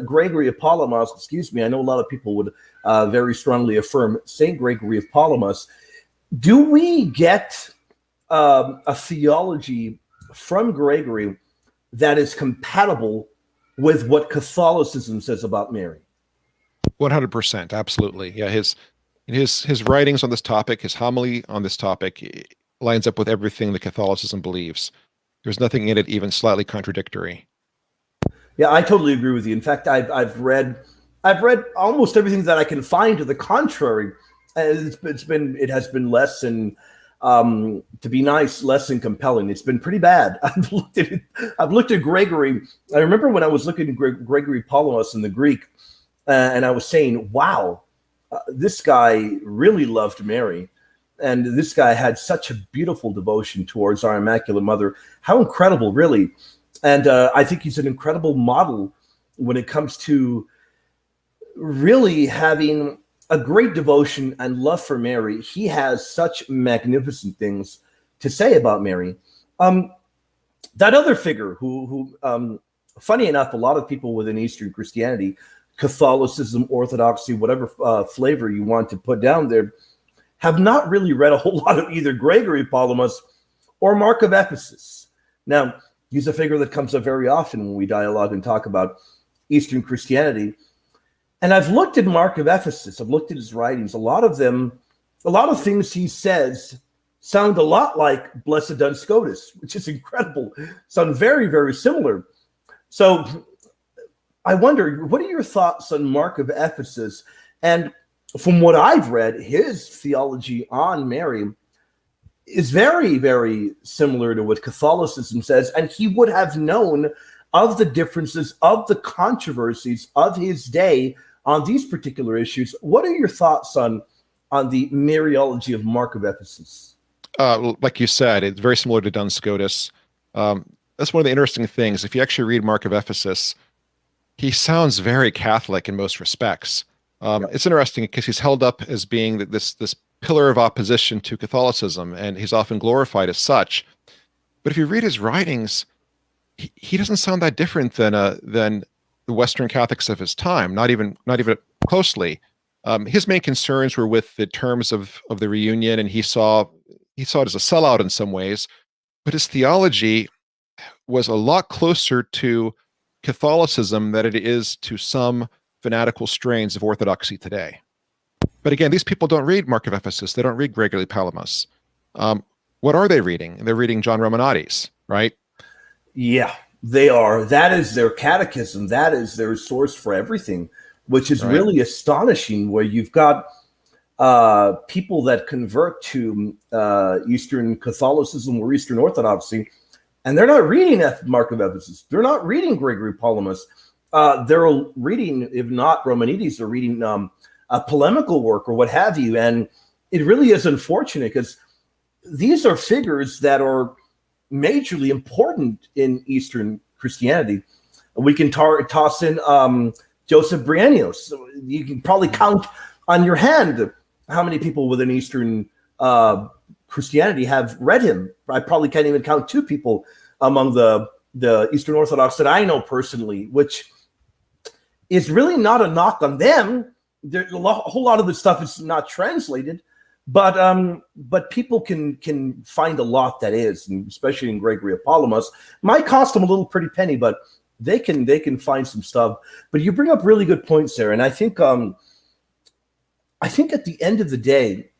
Gregory of Palamas, I know a lot of people would very strongly affirm Saint Gregory of Palamas. Do we get a theology from Gregory that is compatible with what Catholicism says about Mary? 100%, absolutely. Yeah, his writings on this topic, his homily on this topic, lines up with everything that Catholicism believes. There's nothing in it even slightly contradictory. Yeah, I totally agree with you. In fact, I've read almost everything that I can find to the contrary. It has been less than, to be nice, less than compelling. It's been pretty bad. I've looked at Gregory. I remember when I was looking at Gregory Palamas in the Greek, and I was saying, "Wow, this guy really loved Mary, and this guy had such a beautiful devotion towards our Immaculate Mother. How incredible, really!" And I think he's an incredible model when it comes to really having a great devotion and love for Mary. He has such magnificent things to say about Mary. That other figure who funny enough, a lot of people within Eastern Christianity, Catholicism, Orthodoxy, whatever flavor you want to put down there, have not really read a whole lot of either Gregory Palamas or Mark of Ephesus. Now, he's a figure that comes up very often when we dialogue and talk about Eastern Christianity. And I've looked at Mark of Ephesus, I've looked at his writings. A lot of things he says sound a lot like Blessed Duns Scotus, which is incredible. Sound very, very similar. So I wonder, what are your thoughts on Mark of Ephesus? And from what I've read, his theology on Mary is very, very similar to what Catholicism says. And he would have known of the differences, of the controversies of his day on these particular issues. What are your thoughts on the Mariology of Mark of Ephesus? Like you said, it's very similar to Duns Scotus. That's one of the interesting things. If you actually read Mark of Ephesus, he sounds very Catholic in most respects. It's interesting because he's held up as being this pillar of opposition to Catholicism, and he's often glorified as such. But if you read his writings, he doesn't sound that different than the Western Catholics of his time. Not even closely. His main concerns were with the terms of the reunion, and he saw it as a sellout in some ways. But his theology was a lot closer to Catholicism than it is to some fanatical strains of Orthodoxy today. But again, these people don't read Mark of Ephesus. They don't read Gregory Palamas. What are they reading? They're reading John Romanati's, right? Yeah, they are. That is their catechism. That is their source for everything, which is really astonishing, where you've got people that convert to Eastern Catholicism or Eastern Orthodoxy, and they're not reading Mark of Ephesus. They're not reading Gregory Palamas. They're reading, if not Romanides, they're reading a polemical work or what have you. And it really is unfortunate because these are figures that are majorly important in Eastern Christianity. We can toss in Joseph Brianios. You can probably count on your hand how many people within Eastern Christianity have read him. I probably can't even count two people among the Eastern Orthodox that I know personally, which is really not a knock on them. A whole lot of the stuff is not translated, but people can find a lot that is, and especially in Gregory of Palamas. Might cost them a little pretty penny, but they can find some stuff. But you bring up really good points there, and I think at the end of the day,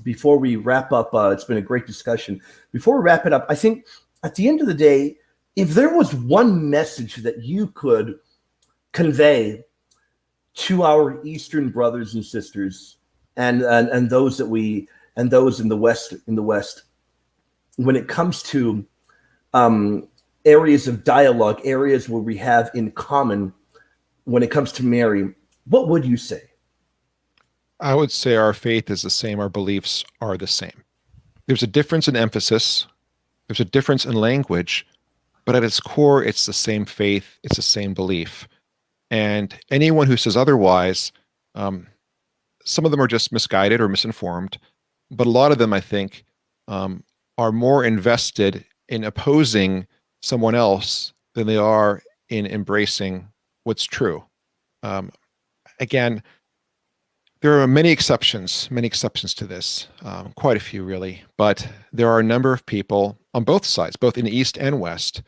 before we wrap up, it's been a great discussion. Before we wrap it up, I think at the end of the day, if there was one message that you could convey to our Eastern brothers and sisters, and those in the West, when it comes to areas of dialogue, areas where we have in common, when it comes to Mary, what would you say? I would say our faith is the same. Our beliefs are the same. There's a difference in emphasis. There's a difference in language, but at its core, it's the same faith. It's the same belief. And anyone who says otherwise, some of them are just misguided or misinformed, but a lot of them, I think, are more invested in opposing someone else than they are in embracing what's true. Again, there are many exceptions to this, quite a few really, but there are a number of people on both sides, both in the East and West,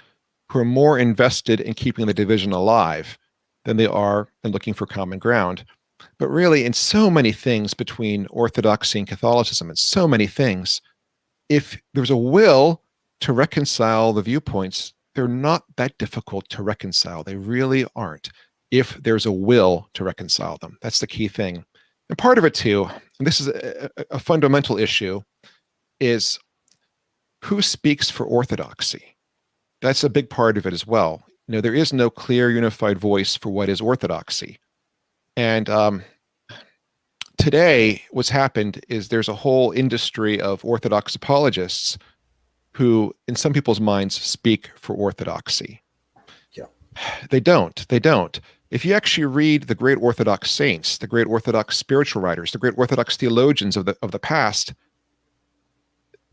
who are more invested in keeping the division alive than they are in looking for common ground. But really, in so many things between Orthodoxy and Catholicism, in so many things, if there's a will to reconcile the viewpoints, they're not that difficult to reconcile. They really aren't, if there's a will to reconcile them. That's the key thing. And part of it too, and this is a fundamental issue, is who speaks for Orthodoxy. That's a big part of it as well. There is no clear, unified voice for what is Orthodoxy. And today, what's happened is there's a whole industry of Orthodox apologists who, in some people's minds, speak for Orthodoxy. Yeah. They don't. If you actually read the great Orthodox saints, the great Orthodox spiritual writers, the great Orthodox theologians of the past,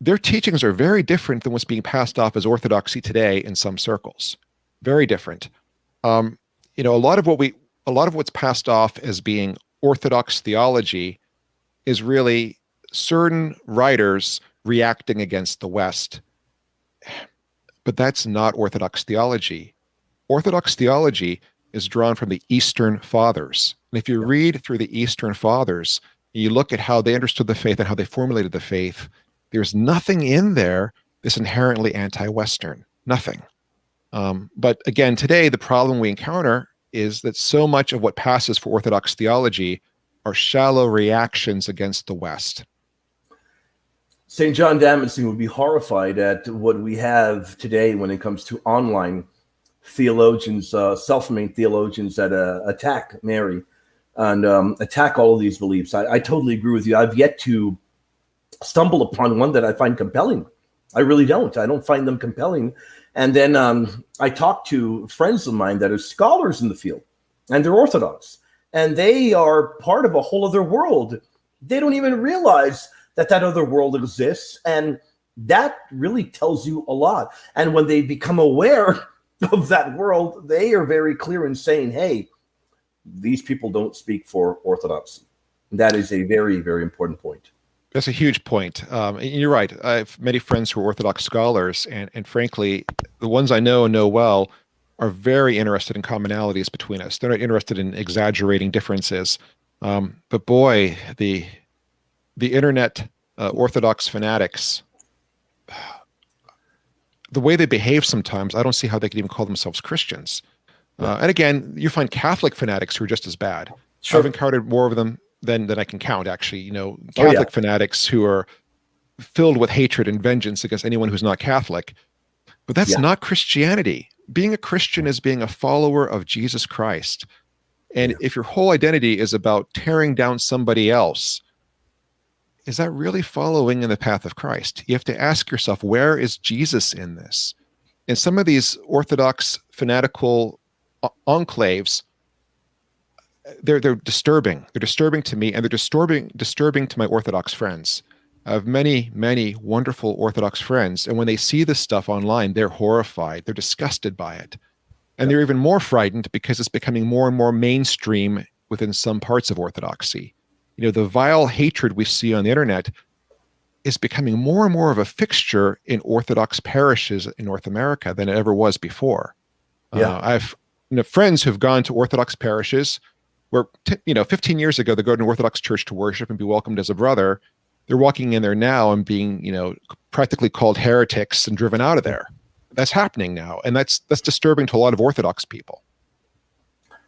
their teachings are very different than what's being passed off as Orthodoxy today in some circles. Very different. A lot of what's passed off as being Orthodox theology is really certain writers reacting against the West. But that's not Orthodox theology. Orthodox theology is drawn from the Eastern Fathers. And if you read through the Eastern Fathers, you look at how they understood the faith and how they formulated the faith, there's nothing in there that's inherently anti-Western. Nothing. But again, today, the problem we encounter is that so much of what passes for Orthodox theology are shallow reactions against the West. St. John Damascene would be horrified at what we have today when it comes to online theologians, self-made theologians that attack Mary and attack all of these beliefs. I totally agree with you. I've yet to stumble upon one that I find compelling. I really don't. I don't find them compelling. And then I talk to friends of mine that are scholars in the field, and they're Orthodox, and they are part of a whole other world. They don't even realize that other world exists, and that really tells you a lot. And when they become aware of that world, they are very clear in saying, hey, these people don't speak for Orthodoxy. That is a very, very important point. That's a huge point. And you're right. I have many friends who are Orthodox scholars, and frankly, the ones I know well are very interested in commonalities between us. They're not interested in exaggerating differences. But boy, the internet Orthodox fanatics, the way they behave sometimes, I don't see how they could even call themselves Christians. And again, you find Catholic fanatics who are just as bad. Sure. I've encountered more of them than I can count, actually. Catholic fanatics who are filled with hatred and vengeance against anyone who's not Catholic. But that's not Christianity. Being a Christian is being a follower of Jesus Christ. And if your whole identity is about tearing down somebody else, is that really following in the path of Christ? You have to ask yourself, where is Jesus in this? And some of these Orthodox fanatical enclaves, they're disturbing. They're disturbing to me, and they're disturbing to my Orthodox friends. I have many, many wonderful Orthodox friends, and when they see this stuff online, they're horrified. They're disgusted by it. And they're even more frightened because it's becoming more and more mainstream within some parts of Orthodoxy. The vile hatred we see on the internet is becoming more and more of a fixture in Orthodox parishes in North America than it ever was before. I've friends who've gone to Orthodox parishes where 15 years ago they go to an Orthodox church to worship and be welcomed as a brother. They're walking in there now and being practically called heretics and driven out of there. That's happening now, and that's disturbing to a lot of Orthodox people.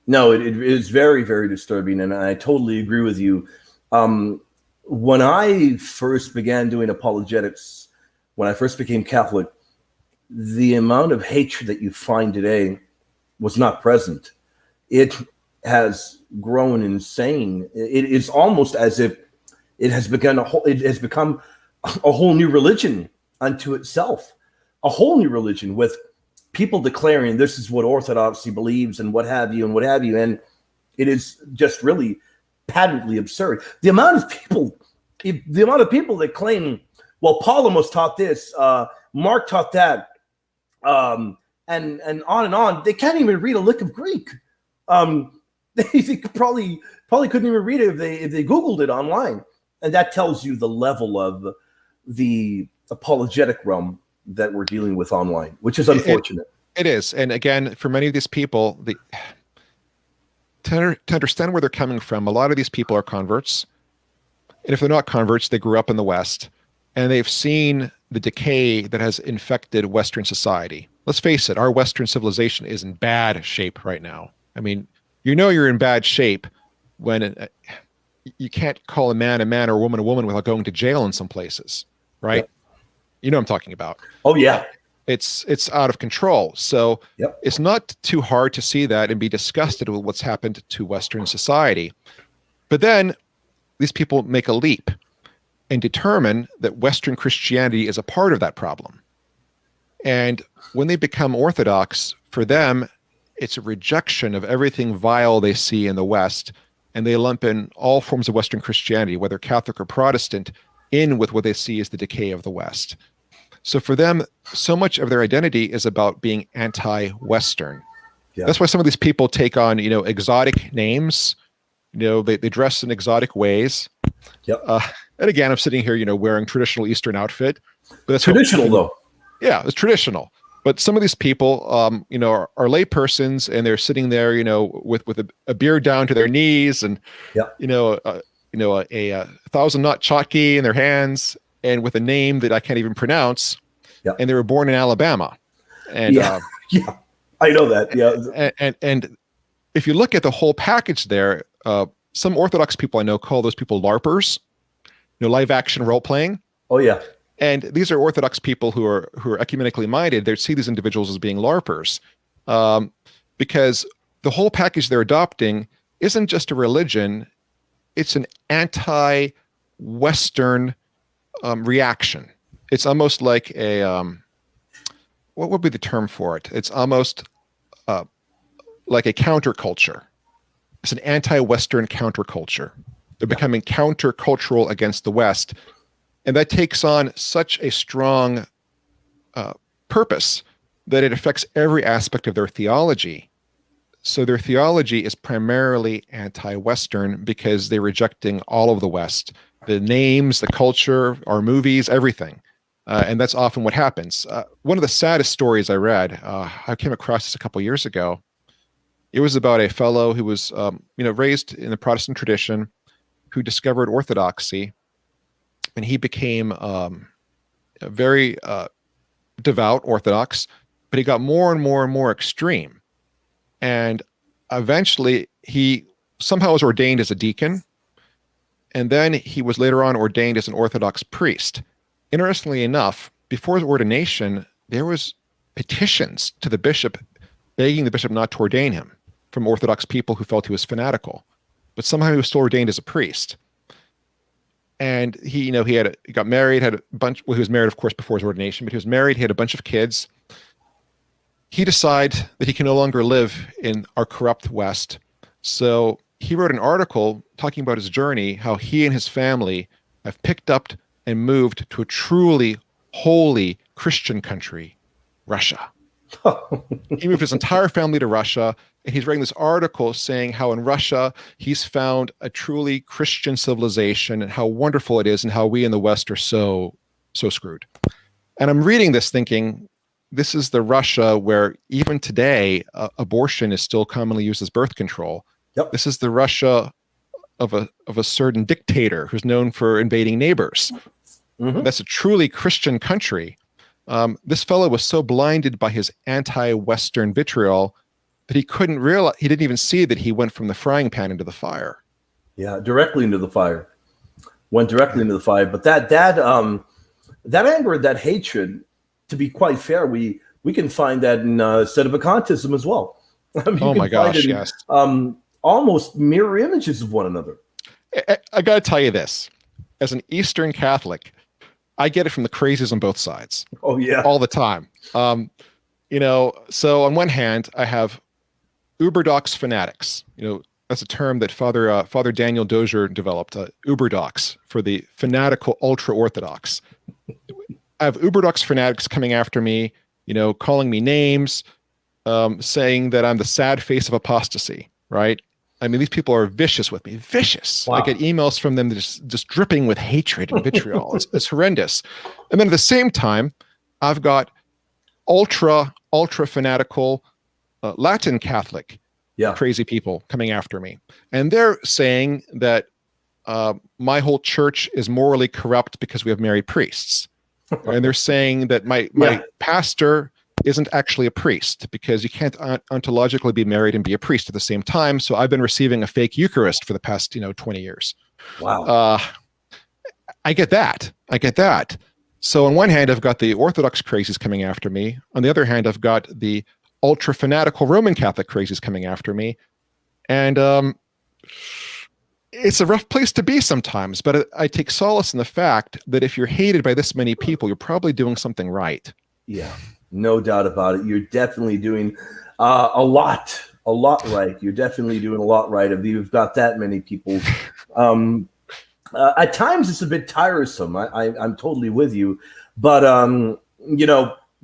No, it is very, very disturbing, and I totally agree with you. When I first began doing apologetics, when I first became Catholic, the amount of hatred that you find today was not present. It has grown insane. It is almost as if it has become a whole new religion unto itself, a whole new religion with people declaring this is what Orthodoxy believes and what have you. And it is just really patently absurd. The amount of people that claim, well, Paul almost taught this, Mark taught that, and on. They can't even read a lick of Greek. They probably couldn't even read it if they Googled it online. And that tells you the level of the apologetic realm that we're dealing with online, which is unfortunate. It is. And again, for many of these people, to understand where they're coming from, a lot of these people are converts. And if they're not converts, they grew up in the West, and they've seen the decay that has infected Western society. Let's face it, our Western civilization is in bad shape right now. I mean, you're in bad shape when you can't call a man or a woman without going to jail in some places, right? Yep. You know what I'm talking about. Oh, yeah. It's out of control. So It's not too hard to see that and be disgusted with what's happened to Western society. But then these people make a leap and determine that Western Christianity is a part of that problem. And when they become Orthodox, for them, it's a rejection of everything vile they see in the West, and they lump in all forms of Western Christianity, whether Catholic or Protestant, in with what they see as the decay of the West. So for them, so much of their identity is about being anti-Western. Yeah. That's why some of these people take on, exotic names. They dress in exotic ways. Yep. And again, I'm sitting here, wearing traditional Eastern outfit. But that's Traditional, though. Yeah, it's traditional. But some of these people, are lay persons, and they're sitting there, with a beard down to their knees, and Yep. a 1,000-knot Chotki in their hands, and with a name that I can't even pronounce. Yep. And they were born in Alabama. And yeah, I know that. Yeah. And if you look at the whole package there, some Orthodox people I know call those people LARPers, live action role playing. Oh yeah. And these are Orthodox people who are ecumenically minded. They see these individuals as being LARPers, because the whole package they're adopting isn't just a religion; it's an anti-Western reaction. It's almost like a what would be the term for it? It's almost like a counterculture. It's an anti-Western counterculture. They're becoming countercultural against the West. And that takes on such a strong purpose that it affects every aspect of their theology. So their theology is primarily anti-Western because they're rejecting all of the West, the names, the culture, our movies, everything. And that's often what happens. One of the saddest stories I read, I came across this a couple years ago. It was about a fellow who was, raised in the Protestant tradition, who discovered Orthodoxy. And he became a very devout Orthodox, but he got more and more and more extreme. And eventually he somehow was ordained as a deacon. And then he was later on ordained as an Orthodox priest. Interestingly enough, before his ordination, there was petitions to the bishop begging the bishop not to ordain him from Orthodox people who felt he was fanatical. But somehow he was still ordained as a priest. And he got married, had a bunch. Well, he was married, of course, before his ordination, but he was married. He had a bunch of kids. He decided that he can no longer live in our corrupt West. So he wrote an article talking about his journey, how he and his family have picked up and moved to a truly holy Christian country, Russia. He moved his entire family to Russia, and he's writing this article saying how in Russia he's found a truly Christian civilization and how wonderful it is and how we in the West are so screwed. And I'm reading this thinking, this is the Russia where even today abortion is still commonly used as birth control. Yep. This is the Russia of a certain dictator who's known for invading neighbors. Mm-hmm. That's a truly Christian country. This fellow was so blinded by his anti-Western vitriol that he couldn't realize, he didn't even see that he went from the frying pan into the fire. Yeah, directly into the fire. Went directly into the fire. But that anger, that hatred, to be quite fair, we can find that in sedevacantism as well. Oh my gosh, yes. Almost mirror images of one another. I got to tell you this. As an Eastern Catholic, I get it from the crazies on both sides. Oh yeah, all the time. So on one hand, I have uberdox fanatics. That's a term that Father Daniel Dozier developed. Uberdox for the fanatical ultra orthodox. I have uberdox fanatics coming after me. Calling me names, saying that I'm the sad face of apostasy. Right. I mean, these people are vicious with me. Vicious. Wow. I get emails from them just dripping with hatred and vitriol. It's horrendous. And then at the same time, I've got ultra fanatical Latin Catholic crazy people coming after me. And they're saying that my whole church is morally corrupt because we have married priests. And they're saying that my pastor isn't actually a priest because you can't ontologically be married and be a priest at the same time. So I've been receiving a fake Eucharist for the past, 20 years. Wow. I get that. So on one hand, I've got the Orthodox crazies coming after me. On the other hand, I've got the ultra fanatical Roman Catholic crazies coming after me. And it's a rough place to be sometimes, but I take solace in the fact that if you're hated by this many people, you're probably doing something right. Yeah. No doubt about it. You're definitely doing a lot right. You're definitely doing a lot right. If you've got that many people, at times it's a bit tiresome. I'm totally with you, but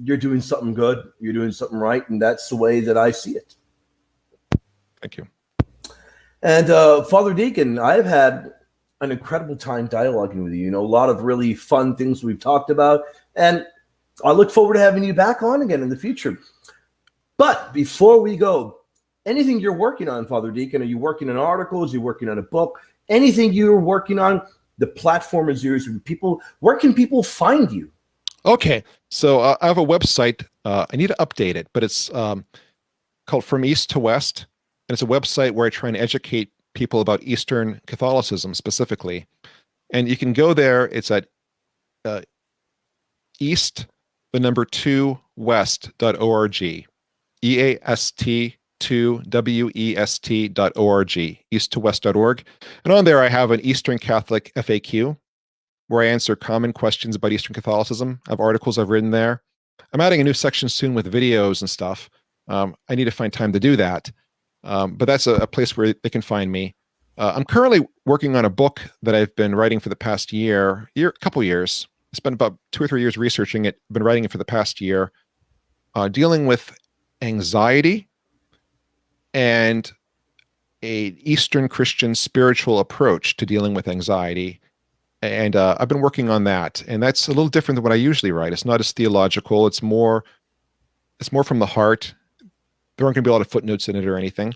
you're doing something good. You're doing something right, and that's the way that I see it. Thank you. And Father Deacon, I've had an incredible time dialoguing with you. You know, a lot of really fun things we've talked about, and I look forward to having you back on again in the future. But before we go, anything you're working on, Father Deacon? Are you working on articles? Are you working on a book? Anything you're working on? The platform is yours. Where can people find you? Okay, so I have a website. I need to update it, but it's called From East to West, and it's a website where I try and educate people about Eastern Catholicism specifically. And you can go there. It's at east, the number 2 west.org, EAST2WEST.org, east2west.org. And on there, I have an Eastern Catholic FAQ where I answer common questions about Eastern Catholicism. I have articles I've written there. I'm adding a new section soon with videos and stuff. I need to find time to do that. But that's a place where they can find me. I'm currently working on a book that I've been writing for the past couple years. I spent about 2 or 3 years researching it. I've been writing it for the past year, dealing with anxiety and an Eastern Christian spiritual approach to dealing with anxiety. And I've been working on that. And that's a little different than what I usually write. It's not as theological. It's more from the heart. There aren't going to be a lot of footnotes in it or anything.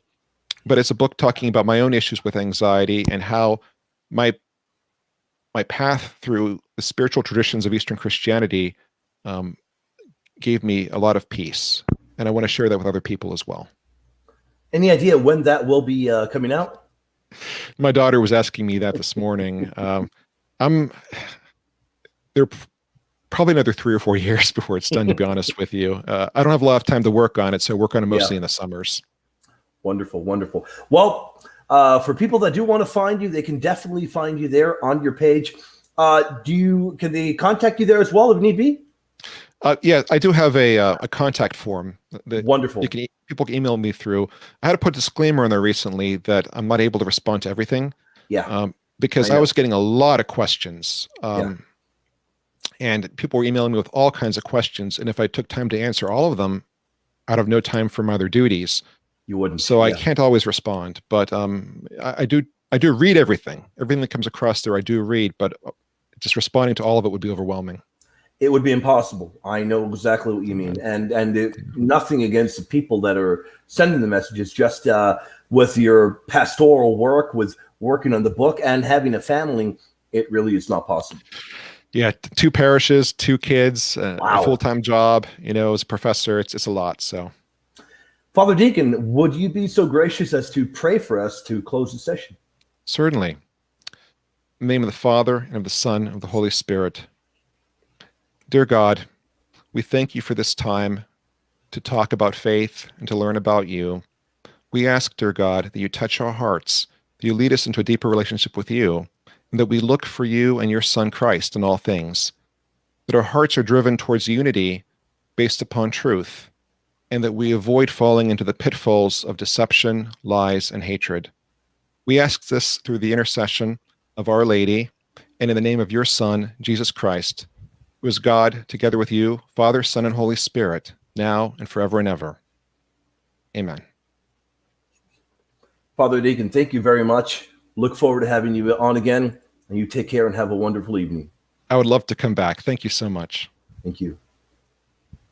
But it's a book talking about my own issues with anxiety and how my path through the spiritual traditions of Eastern Christianity gave me a lot of peace. And I want to share that with other people as well. Any idea when that will be coming out? My daughter was asking me that this morning. There probably another 3 or 4 years before it's done, to be honest with you. I don't have a lot of time to work on it, so I work on it mostly in the summers. Wonderful, wonderful. Well, for people that do want to find you, they can definitely find you there on your page. Can they contact you there as well if need be? Yeah, I do have a contact form that wonderful. People can email me through. I had to put a disclaimer in there recently that I'm not able to respond to everything. Yeah. Because I was getting a lot of questions. And people were emailing me with all kinds of questions. And if I took time to answer all of them, I'd have no time for my other duties. You wouldn't. So I can't always respond. But I do read everything. Everything that comes across there, I do read. But just responding to all of it would be overwhelming. It would be impossible. I know exactly what you mean. And nothing against the people that are sending the messages, just with your pastoral work, with working on the book and having a family, it really is not possible. Yeah, 2 parishes, 2 kids, wow. A full-time job, as a professor, it's a lot. So, Father Deacon, would you be so gracious as to pray for us to close the session? Certainly. In the name of the Father, and of the Son, and of the Holy Spirit. Dear God, we thank you for this time to talk about faith and to learn about you. We ask, dear God, that you touch our hearts, that you lead us into a deeper relationship with you, and that we look for you and your Son Christ in all things, that our hearts are driven towards unity based upon truth, and that we avoid falling into the pitfalls of deception, lies, and hatred. We ask this through the intercession of Our Lady, and in the name of your Son, Jesus Christ, who is God, together with you, Father, Son, and Holy Spirit, now and forever and ever. Amen. Father Deacon, thank you very much. Look forward to having you on again, and you take care and have a wonderful evening. I would love to come back. Thank you so much. Thank you.